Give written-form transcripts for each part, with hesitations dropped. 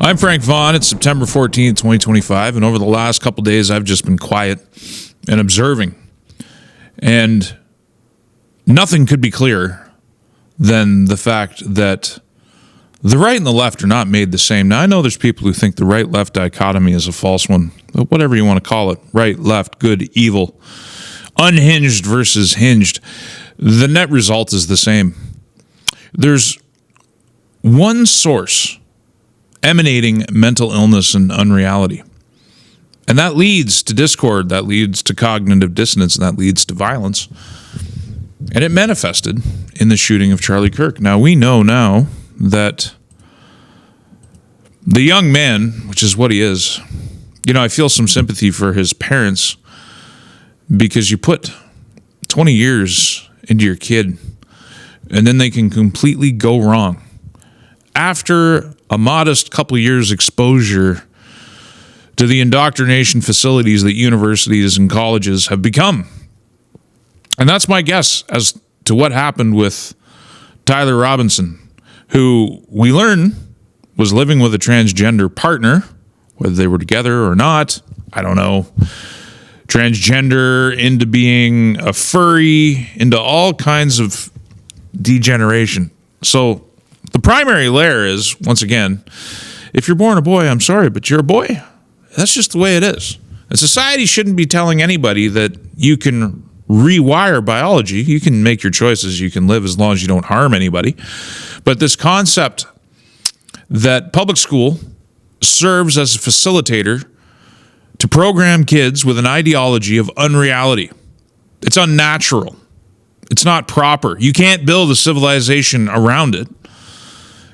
I'm Frank Vaughn. It's September 14th, 2025, and over the last couple days, I've just been quiet and observing. And nothing could be clearer than the fact that the right and the left are not made the same. Now, I know there's people who think the right-left dichotomy is a false one, but whatever you want to call it, right, left, good, evil, unhinged versus hinged, the net result is the same. There's one source emanating mental illness and unreality. And that leads to discord, that leads to cognitive dissonance, and that leads to violence. And it manifested in the shooting of Charlie Kirk. Now, we know now that the young man, which is what he is, I feel some sympathy for his parents because you put 20 years into your kid and then they can completely go wrong. After a modest couple years exposure to the indoctrination facilities that universities and colleges have become. And that's my guess as to what happened with Tyler Robinson, who we learn was living with a transgender partner, whether they were together or not, I don't know. Transgender into being a furry, into all kinds of degeneration. So the primary layer is, once again, if you're born a boy, I'm sorry, but you're a boy. That's just the way it is. And society shouldn't be telling anybody that you can rewire biology. You can make your choices. You can live as long as you don't harm anybody. But this concept that public school serves as a facilitator to program kids with an ideology of unreality. It's unnatural. It's not proper. You can't build a civilization around it.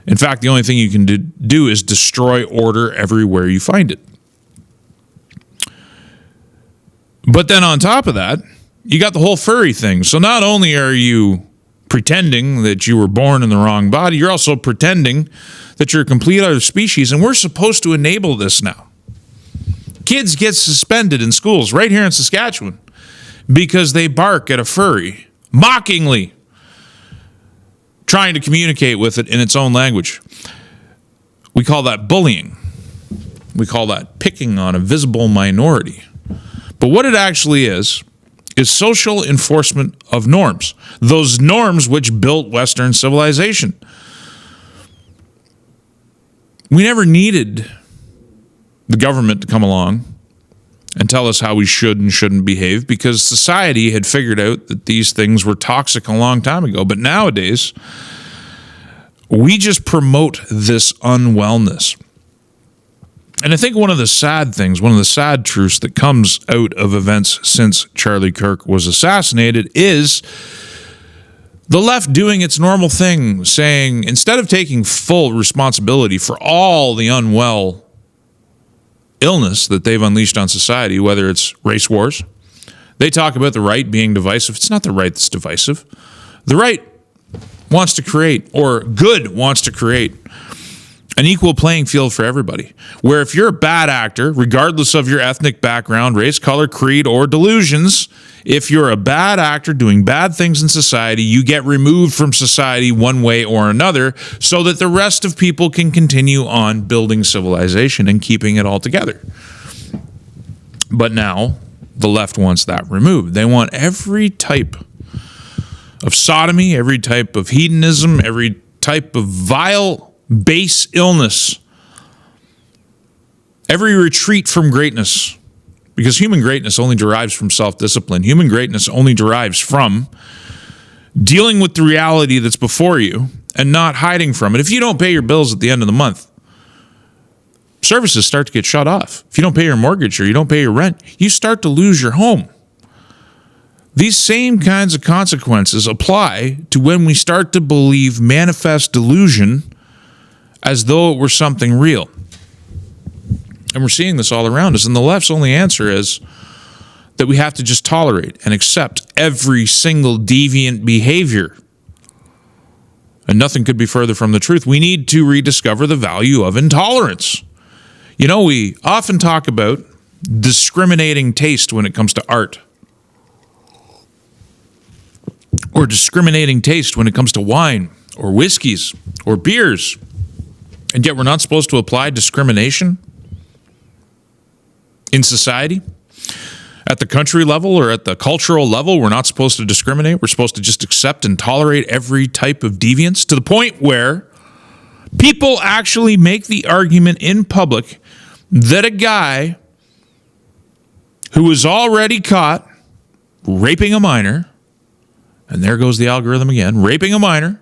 In fact, the only thing you can do is destroy order everywhere you find it. But then on top of that, you got the whole furry thing. So not only are you pretending that you were born in the wrong body, you're also pretending that you're a complete other species, and we're supposed to enable this now. Kids get suspended in schools right here in Saskatchewan because they bark at a furry, mockingly, trying to communicate with it in its own language. We call that bullying. We call that picking on a visible minority. But what it actually is social enforcement of norms. Those norms which built Western civilization. We never needed the government to come along and tell us how we should and shouldn't behave because society had figured out that these things were toxic a long time ago. But nowadays, we just promote this unwellness. And I think one of the sad things, one of the sad truths that comes out of events since Charlie Kirk was assassinated is the left doing its normal thing, saying instead of taking full responsibility for all the unwell illness that they've unleashed on society, whether it's race wars, they talk about the right being divisive. It's not the right that's divisive. The right wants to create, or good wants to create, an equal playing field for everybody, where if you're a bad actor, regardless of your ethnic background, race, color, creed, or delusions, if you're a bad actor doing bad things in society, you get removed from society one way or another so that the rest of people can continue on building civilization and keeping it all together. But now, the left wants that removed. They want every type of sodomy, every type of hedonism, every type of vile base illness, every retreat from greatness, because human greatness only derives from self-discipline. Human greatness only derives from dealing with the reality that's before you and not hiding from it. If you don't pay your bills at the end of the month, services start to get shut off. If you don't pay your mortgage or you don't pay your rent, you start to lose your home. These same kinds of consequences apply to when we start to believe manifest delusion as though it were something real. And we're seeing this all around us. And the left's only answer is that we have to just tolerate and accept every single deviant behavior. And nothing could be further from the truth. We need to rediscover the value of intolerance. We often talk about discriminating taste when it comes to art. Or discriminating taste when it comes to wine or whiskeys or beers. And yet we're not supposed to apply discrimination in society. At the country level or at the cultural level, we're not supposed to discriminate. We're supposed to just accept and tolerate every type of deviance, to the point where people actually make the argument in public that a guy who was already caught raping a minor, and there goes the algorithm again, raping a minor,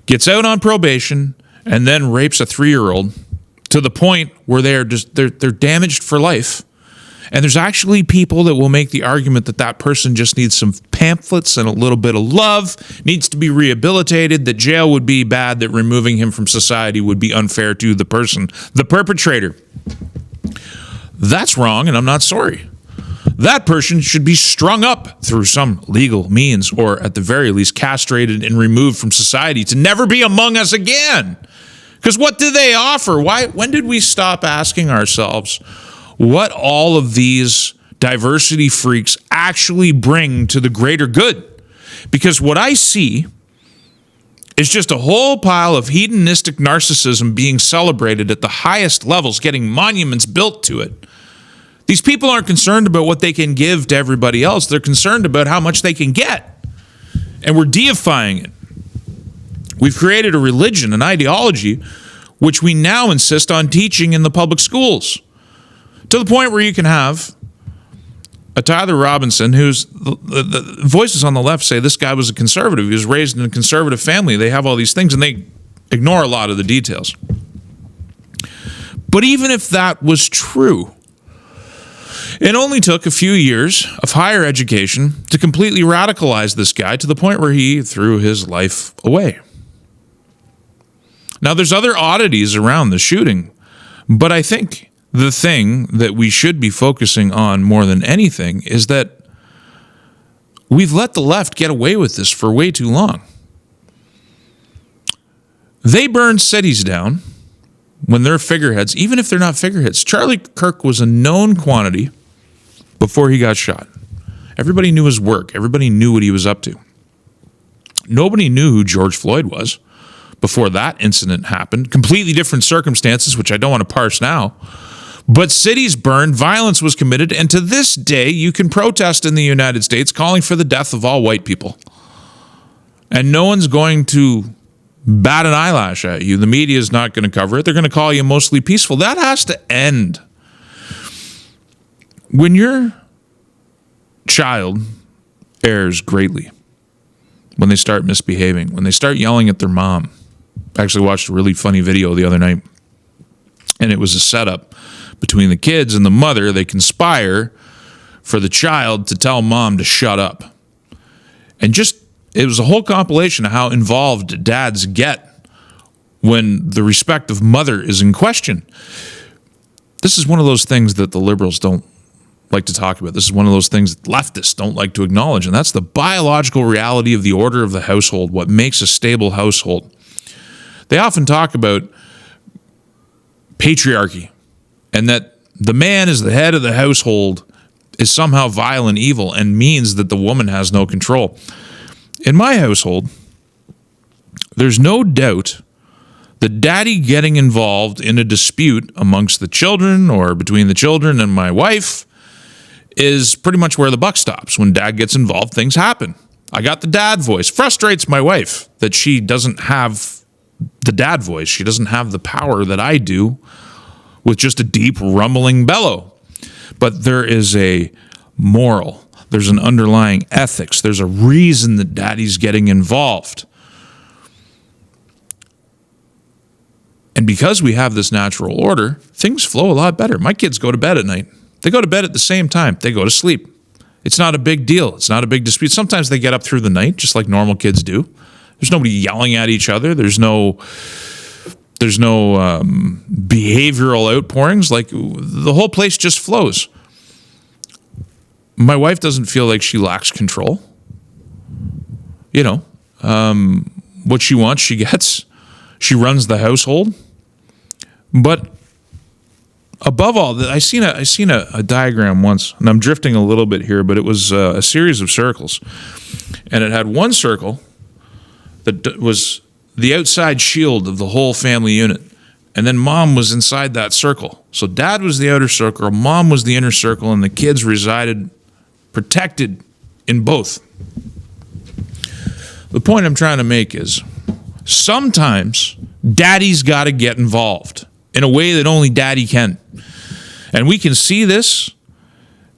gets out on probation, and then rapes a 3-year-old to the point where they're damaged for life. And there's actually people that will make the argument that that person just needs some pamphlets and a little bit of love, needs to be rehabilitated, that jail would be bad, that removing him from society would be unfair to the person, the perpetrator. That's wrong, and I'm not sorry. That person should be strung up through some legal means, or at the very least castrated and removed from society to never be among us again. Because what do they offer? When did we stop asking ourselves what all of these diversity freaks actually bring to the greater good? Because what I see is just a whole pile of hedonistic narcissism being celebrated at the highest levels, getting monuments built to it. These people aren't concerned about what they can give to everybody else. They're concerned about how much they can get. And we're deifying it. We've created a religion, an ideology, which we now insist on teaching in the public schools. To the point where you can have a Tyler Robinson, who's the voices on the left say this guy was a conservative. He was raised in a conservative family. They have all these things, and they ignore a lot of the details. But even if that was true, it only took a few years of higher education to completely radicalize this guy to the point where he threw his life away. Now, there's other oddities around the shooting, but I think the thing that we should be focusing on more than anything is that we've let the left get away with this for way too long. They burn cities down when they're figureheads, even if they're not figureheads. Charlie Kirk was a known quantity before he got shot. Everybody knew his work. Everybody knew what he was up to. Nobody knew who George Floyd was before that incident happened. Completely different circumstances, which I don't want to parse now. But cities burned, violence was committed, and to this day, you can protest in the United States calling for the death of all white people. And no one's going to bat an eyelash at you. The media is not going to cover it. They're going to call you mostly peaceful. That has to end. When your child errs greatly, when they start misbehaving, when they start yelling at their mom. I actually watched a really funny video the other night, and it was a setup between the kids and the mother. They conspire for the child to tell mom to shut up. And it was a whole compilation of how involved dads get when the respective mother is in question. This is one of those things that the liberals don't like to talk about. This is one of those things that leftists don't like to acknowledge, and that's the biological reality of the order of the household, what makes a stable household. They often talk about patriarchy, and that the man is the head of the household is somehow vile and evil and means that the woman has no control. In my household, there's no doubt that daddy getting involved in a dispute amongst the children or between the children and my wife is pretty much where the buck stops. When dad gets involved, things happen. I got the dad voice. Frustrates my wife that she doesn't have the dad voice. She doesn't have the power that I do with just a deep rumbling bellow. But there is a moral. There's an underlying ethics. There's a reason that daddy's getting involved. And because we have this natural order, things flow a lot better. My kids go to bed at night. They go to bed at the same time. They go to sleep. It's not a big deal. It's not a big dispute. Sometimes they get up through the night, just like normal kids do. There's nobody yelling at each other. There's no behavioral outpourings. Like, the whole place just flows. My wife doesn't feel like she lacks control. You know, what she wants, she gets. She runs the household. But above all, I seen a diagram once, and I'm drifting a little bit here, but it was a series of circles. And it had one circle that was the outside shield of the whole family unit. And then mom was inside that circle. So dad was the outer circle, mom was the inner circle, and the kids resided protected in both. The point I'm trying to make is sometimes daddy's got to get involved in a way that only daddy can. And we can see this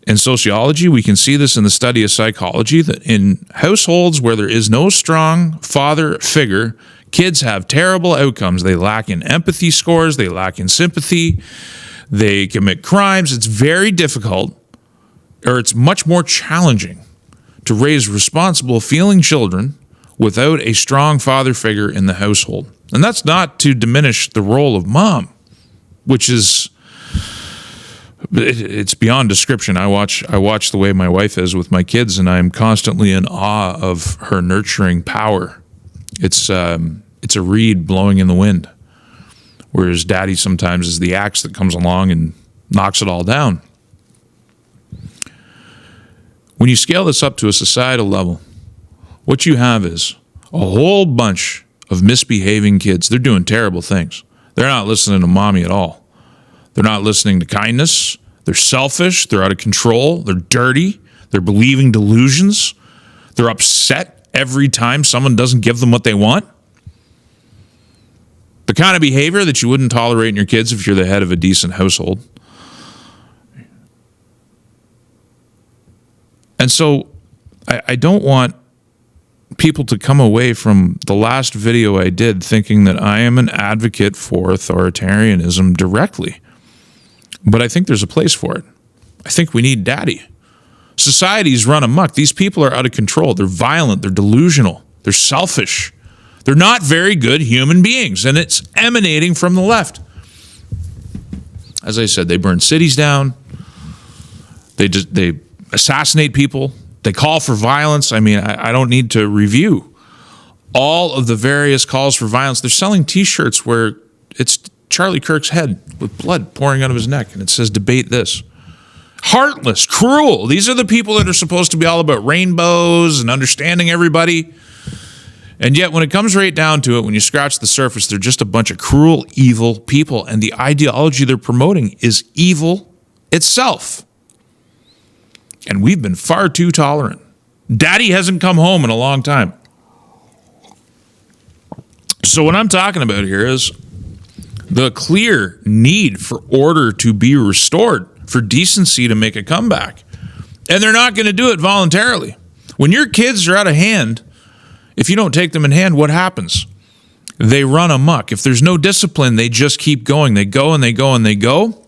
in sociology. We can see this in the study of psychology, that in households where there is no strong father figure, kids have terrible outcomes. They lack in empathy scores. They lack in sympathy. They commit crimes. It's very difficult, or it's much more challenging to raise responsible, feeling children without a strong father figure in the household. And that's not to diminish the role of mom, which is, it's beyond description. I watch the way my wife is with my kids, and I'm constantly in awe of her nurturing power. It's a reed blowing in the wind, whereas daddy sometimes is the axe that comes along and knocks it all down. When you scale this up to a societal level, what you have is a whole bunch of misbehaving kids. They're doing terrible things. They're not listening to mommy at all. They're not listening to kindness. They're selfish. They're out of control. They're dirty. They're believing delusions. They're upset every time someone doesn't give them what they want. The kind of behavior that you wouldn't tolerate in your kids if you're the head of a decent household. And so I don't want people to come away from the last video I did thinking that I am an advocate for authoritarianism directly. But I think there's a place for it. I think we need daddy. Societies run amok. These people are out of control. They're violent. They're delusional. They're selfish. They're not very good human beings, and it's emanating from the left. As I said, they burn cities down. They assassinate people. They call for violence. I mean, I don't need to review all of the various calls for violence. They're selling T-shirts where it's Charlie Kirk's head with blood pouring out of his neck, and it says, "Debate this." Heartless, cruel. These are the people that are supposed to be all about rainbows and understanding everybody. And yet, when it comes right down to it, when you scratch the surface, they're just a bunch of cruel, evil people. And the ideology they're promoting is evil itself. And we've been far too tolerant. Daddy hasn't come home in a long time. So what I'm talking about here is the clear need for order to be restored, for decency to make a comeback. And they're not going to do it voluntarily. When your kids are out of hand, if you don't take them in hand, what happens? They run amok. If there's no discipline, they just keep going. They go and they go and they go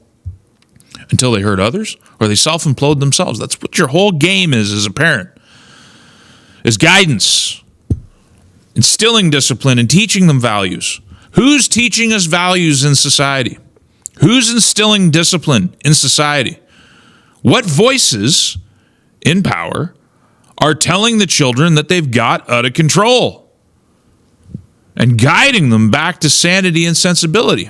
until they hurt others, or they self-implode themselves. That's what your whole game is as a parent, is guidance, instilling discipline and teaching them values. Who's teaching us values in society? Who's instilling discipline in society? What voices in power are telling the children that they've got out of control and guiding them back to sanity and sensibility?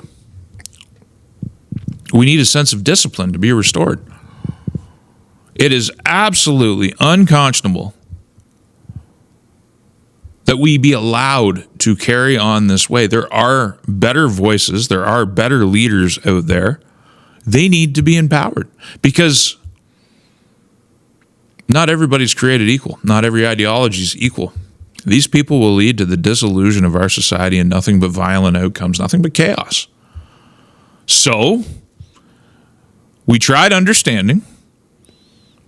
We need a sense of discipline to be restored. It is absolutely unconscionable that we be allowed to carry on this way. There are better voices. There are better leaders out there. They need to be empowered, because not everybody's created equal. Not every ideology is equal. These people will lead to the disillusion of our society and nothing but violent outcomes, nothing but chaos. So, we tried understanding.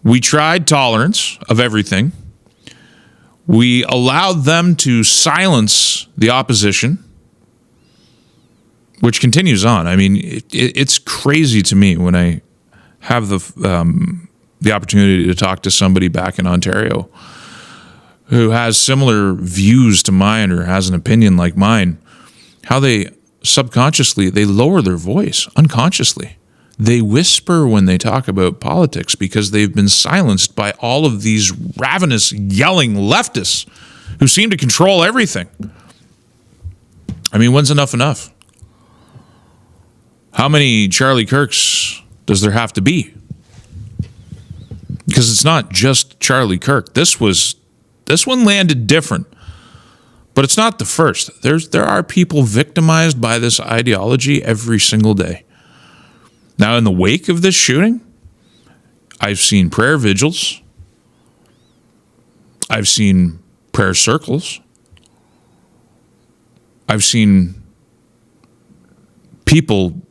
We tried tolerance of everything. We allowed them to silence the opposition, which continues on. I mean, it's crazy to me when I have the opportunity to talk to somebody back in Ontario who has similar views to mine or has an opinion like mine, how they subconsciously, they lower their voice unconsciously. They whisper when they talk about politics because they've been silenced by all of these ravenous, yelling leftists who seem to control everything. I mean, when's enough enough? How many Charlie Kirks does there have to be? Because it's not just Charlie Kirk. This one landed different. But it's not the first. There are people victimized by this ideology every single day. Now, in the wake of this shooting, I've seen prayer vigils. I've seen prayer circles. I've seen people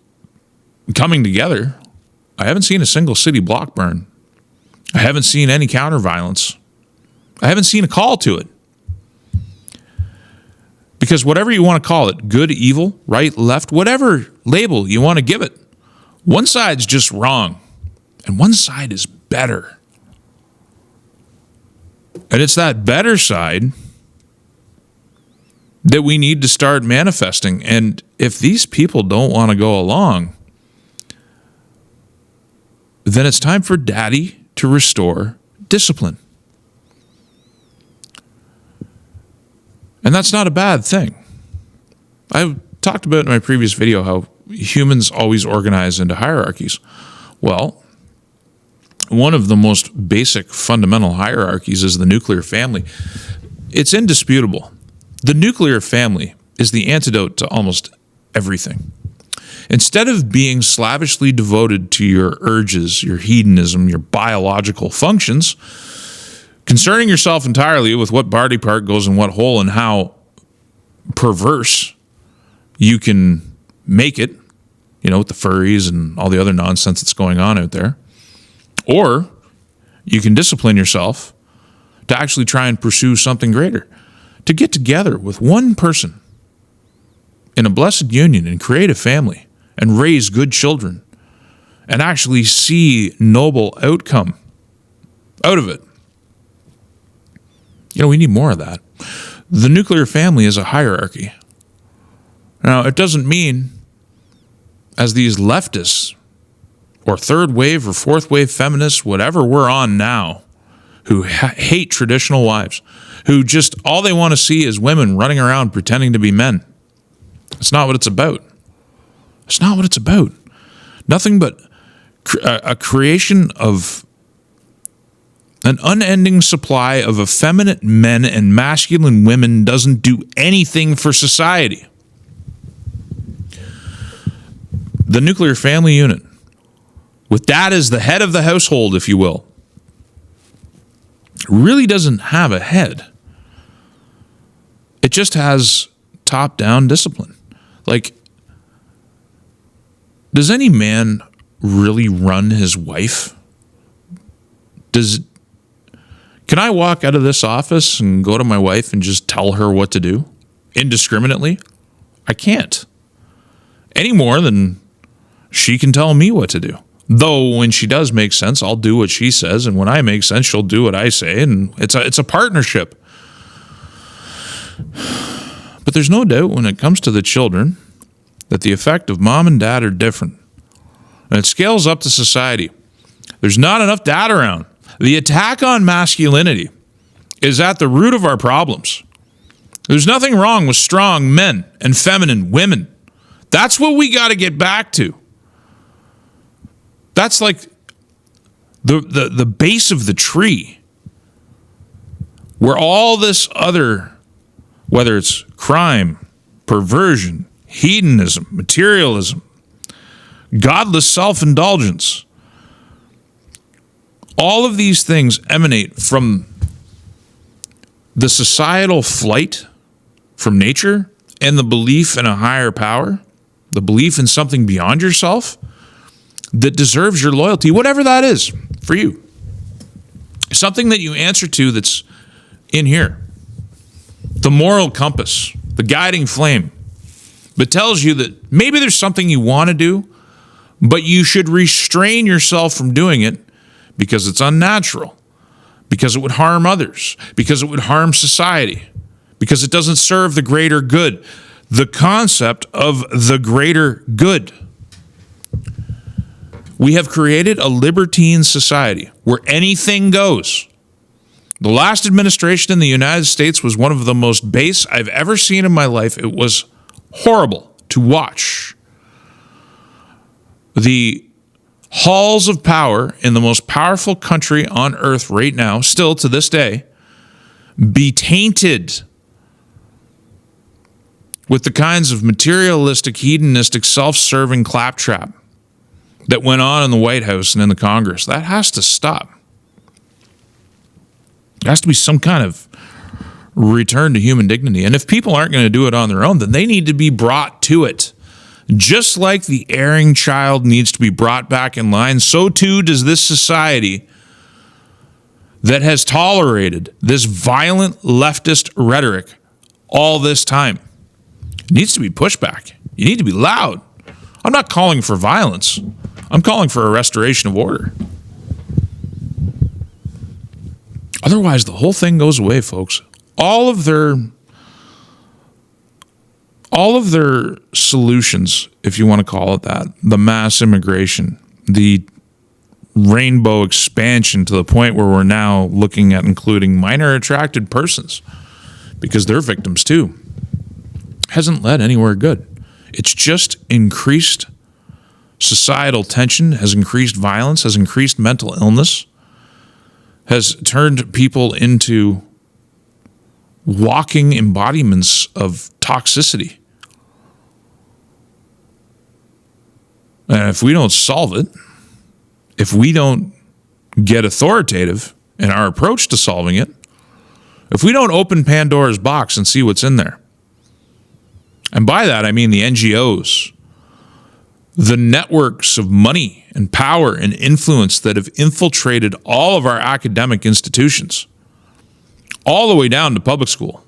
coming together. I haven't seen a single city block burn. I haven't seen any counter violence. I haven't seen a call to it. Because whatever you want to call it, good, evil, right, left, whatever label you want to give it, one side's just wrong and one side is better. And it's that better side that we need to start manifesting. And if these people don't want to go along, then it's time for Daddy to restore discipline. And that's not a bad thing. I talked about in my previous video how humans always organize into hierarchies. Well, one of the most basic fundamental hierarchies is the nuclear family. It's indisputable. The nuclear family is the antidote to almost everything. Instead of being slavishly devoted to your urges, your hedonism, your biological functions, concerning yourself entirely with what body part goes in what hole and how perverse you can make it, with the furries and all the other nonsense that's going on out there. Or you can discipline yourself to actually try and pursue something greater, to get together with one person in a blessed union and create a family and raise good children and actually see noble outcome out of it. We need more of that. The nuclear family is a hierarchy. Now, it doesn't mean, as these leftists or third wave or fourth wave feminists, whatever we're on now, who hate traditional wives, who just all they want to see is women running around pretending to be men. It's not what it's about. It's not what it's about. Nothing but a creation of an unending supply of effeminate men and masculine women doesn't do anything for society. The nuclear family unit, with Dad as the head of the household, if you will, really doesn't have a head. It just has top-down discipline. Like, does any man really run his wife? Can I walk out of this office and go to my wife and just tell her what to do indiscriminately? I can't. Any more than she can tell me what to do. Though when she does make sense, I'll do what she says, and when I make sense, she'll do what I say, and it's a partnership. But there's no doubt when it comes to the children that the effect of mom and dad are different. And it scales up to society. There's not enough dad around. The attack on masculinity is at the root of our problems. There's nothing wrong with strong men and feminine women. That's what we got to get back to. That's like the base of the tree, where all this other, whether it's crime, perversion, hedonism, materialism, godless self-indulgence, all of these things emanate from the societal flight from nature and the belief in a higher power, the belief in something beyond yourself that deserves your loyalty, whatever that is for you. Something that you answer to that's in here. The moral compass, the guiding flame that tells you that maybe there's something you want to do, but you should restrain yourself from doing it because it's unnatural, because it would harm others, because it would harm society, because it doesn't serve the greater good. The concept of the greater good. We have created a libertine society where anything goes. The last administration in the United States was one of the most base I've ever seen in my life. It was horrible to watch. The halls of power in the most powerful country on earth right now, still to this day, be tainted with the kinds of materialistic, hedonistic, self-serving claptrap that went on in the White House and in the Congress. That has to stop. There has to be some kind of return to human dignity. And if people aren't going to do it on their own, then they need to be brought to it. Just like the erring child needs to be brought back in line, so too does this society that has tolerated this violent leftist rhetoric all this time. It needs to be pushed back. You need to be loud. I'm not calling for violence. I'm calling for a restoration of order. Otherwise, the whole thing goes away, folks. All of their solutions, if you want to call it that, the mass immigration, the rainbow expansion to the point where we're now looking at including minor attracted persons because they're victims too, hasn't led anywhere good. It's just increased societal tension, has increased violence, has increased mental illness, has turned people into walking embodiments of toxicity. And if we don't solve it, if we don't get authoritative in our approach to solving it, if we don't open Pandora's box and see what's in there, and by that I mean the NGOs, the networks of money and power and influence that have infiltrated all of our academic institutions, all the way down to public school,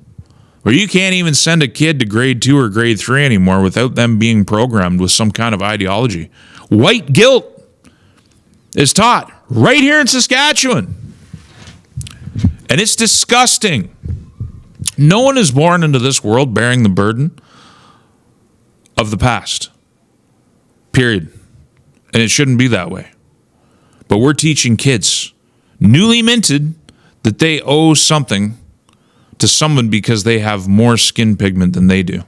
where you can't even send a kid to grade 2 or grade 3 anymore without them being programmed with some kind of ideology. White guilt is taught right here in Saskatchewan. And it's disgusting. No one is born into this world bearing the burden of the past. Period. And it shouldn't be that way. But we're teaching kids, newly minted, that they owe something to someone because they have more skin pigment than they do.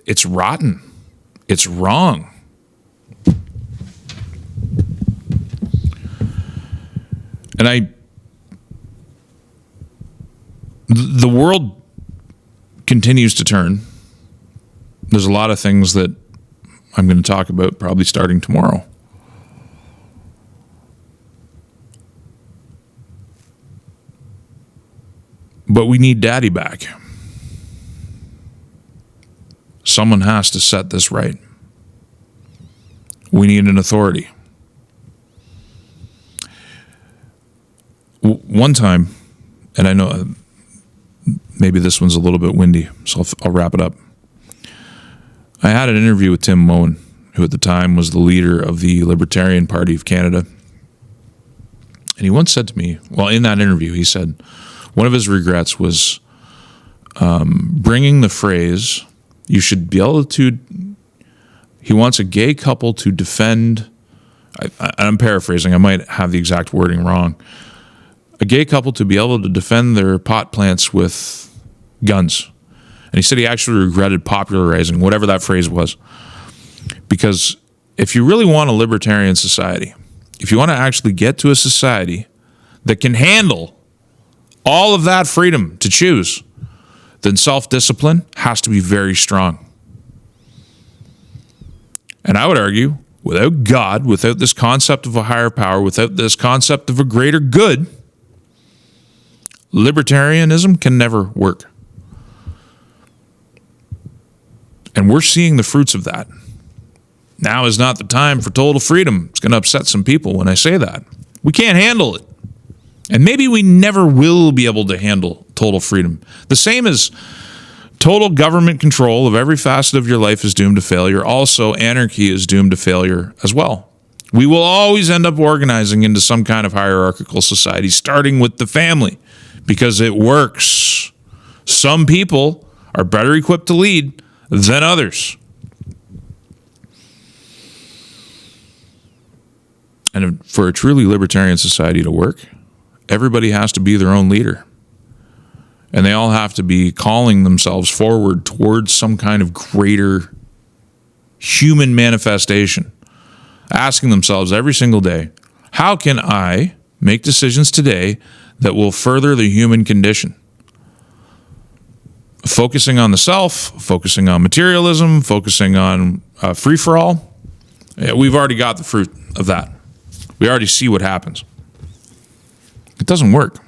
It's rotten. It's wrong. And the world continues to turn. There's a lot of things that I'm going to talk about probably starting tomorrow. But we need Daddy back. Someone has to set this right. We need an authority. One time, and I know maybe this one's a little bit windy, so I'll wrap it up. I had an interview with Tim Moen, who at the time was the leader of the Libertarian Party of Canada. And he once said to me, well, in that interview, he said one of his regrets was bringing the phrase, you should be able to, he wants a gay couple to defend, I'm paraphrasing, I might have the exact wording wrong, a gay couple to be able to defend their pot plants with guns. And he said he actually regretted popularizing whatever that phrase was. Because if you really want a libertarian society, if you want to actually get to a society that can handle all of that freedom to choose, then self-discipline has to be very strong. And I would argue, without God, without this concept of a higher power, without this concept of a greater good, libertarianism can never work. And we're seeing the fruits of that. Now is not the time for total freedom. It's going to upset some people when I say that. We can't handle it. And maybe we never will be able to handle total freedom. The same as total government control of every facet of your life is doomed to failure. Also, anarchy is doomed to failure as well. We will always end up organizing into some kind of hierarchical society, starting with the family, because it works. Some people are better equipped to lead than others. And for a truly libertarian society to work, everybody has to be their own leader. And they all have to be calling themselves forward towards some kind of greater human manifestation, asking themselves every single day, how can I make decisions today that will further the human condition? focusing on the self, focusing on materialism, focusing on free-for-all. Yeah, we've already got the fruit of that. We already see what happens. It doesn't work.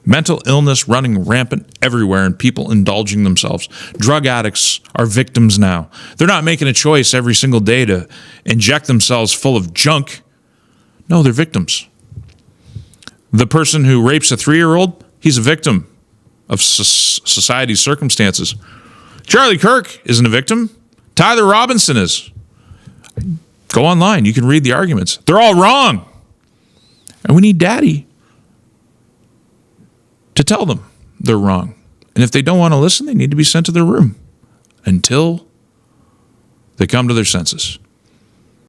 Mental illness running rampant everywhere and people indulging themselves. Drug addicts are victims now. They're not making a choice every single day to inject themselves full of junk. No, they're victims. The person who rapes a 3-year-old, he's a victim of society's circumstances. Charlie Kirk isn't a victim. Tyler Robinson is. Go online. You can read the arguments. They're all wrong. And we need daddy to tell them they're wrong. And if they don't want to listen, they need to be sent to their room until they come to their senses.